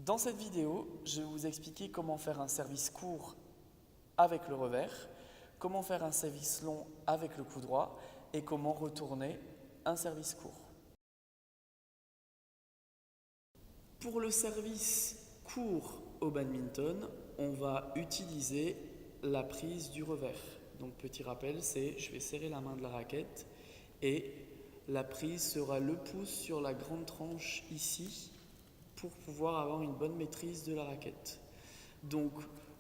Dans cette vidéo, je vais vous expliquer comment faire un service court avec le revers, comment faire un service long avec le coup droit et comment retourner un service court. Pour le service court au badminton, on va utiliser la prise du revers. Donc petit rappel, c'est je vais serrer la main de la raquette et la prise sera le pouce sur la grande tranche ici pour pouvoir avoir une bonne maîtrise de la raquette. Donc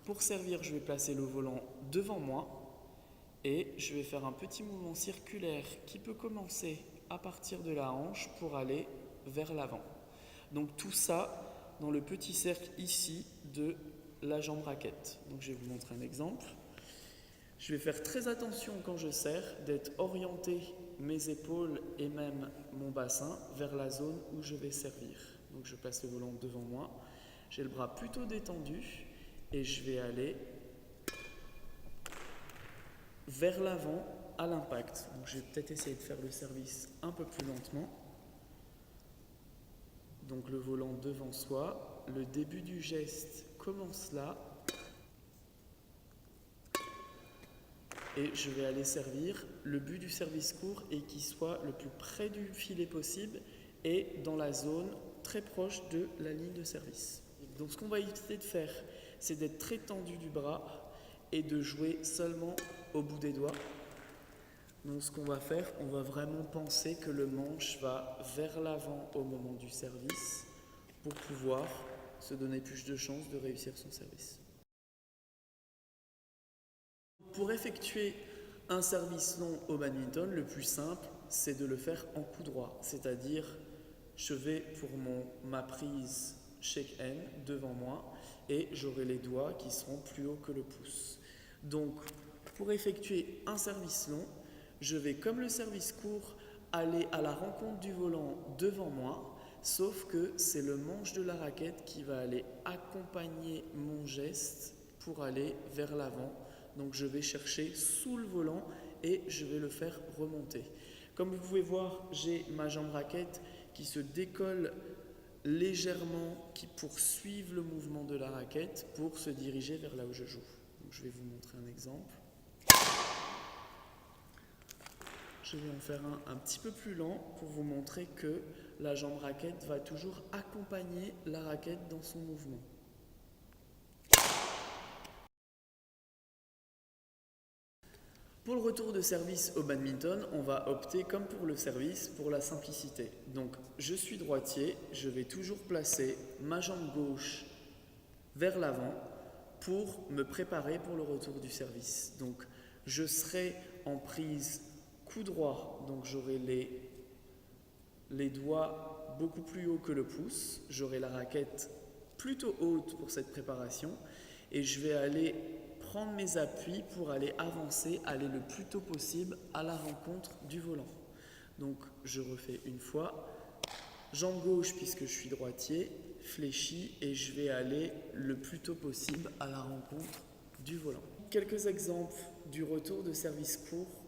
pour servir, je vais placer le volant devant moi et je vais faire un petit mouvement circulaire qui peut commencer à partir de la hanche pour aller vers l'avant. Donc tout ça dans le petit cercle ici de la jambe raquette. Donc je vais vous montrer un exemple. Je vais faire très attention quand je serre d'être orienté mes épaules et même mon bassin vers la zone où je vais servir. Donc je place le volant devant moi, j'ai le bras plutôt détendu et je vais aller vers l'avant à l'impact. Donc je vais peut-être essayer de faire le service un peu plus lentement. Donc le volant devant soi, le début du geste commence là. Et je vais aller servir. Le but du service court est qu'il soit le plus près du filet possible et dans la zone très proche de la ligne de service. Donc ce qu'on va éviter de faire, c'est d'être très tendu du bras et de jouer seulement au bout des doigts. Donc ce qu'on va faire, on va vraiment penser que le manche va vers l'avant au moment du service pour pouvoir se donner plus de chances de réussir son service. Pour effectuer un service long au badminton, le plus simple, c'est de le faire en coup droit. C'est-à-dire, je vais pour ma prise shake hand devant moi et j'aurai les doigts qui seront plus hauts que le pouce. Donc, pour effectuer un service long, je vais, comme le service court, aller à la rencontre du volant devant moi, sauf que c'est le manche de la raquette qui va aller accompagner mon geste pour aller vers l'avant. Donc je vais chercher sous le volant et je vais le faire remonter. Comme vous pouvez voir, j'ai ma jambe raquette qui se décolle légèrement, qui poursuit le mouvement de la raquette pour se diriger vers là où je joue. Donc je vais vous montrer un exemple. Je vais en faire un petit peu plus lent pour vous montrer que la jambe raquette va toujours accompagner la raquette dans son mouvement. Pour le retour de service au badminton, on va opter comme pour le service pour la simplicité. Donc je suis droitier, je vais toujours placer ma jambe gauche vers l'avant pour me préparer pour le retour du service. Donc je serai en prise coup droit, donc j'aurai les doigts beaucoup plus hauts que le pouce, j'aurai la raquette plutôt haute pour cette préparation et je vais aller prendre mes appuis pour aller avancer, aller le plus tôt possible à la rencontre du volant. Donc je refais une fois, jambe gauche puisque je suis droitier, fléchie et je vais aller le plus tôt possible à la rencontre du volant. Quelques exemples du retour de service court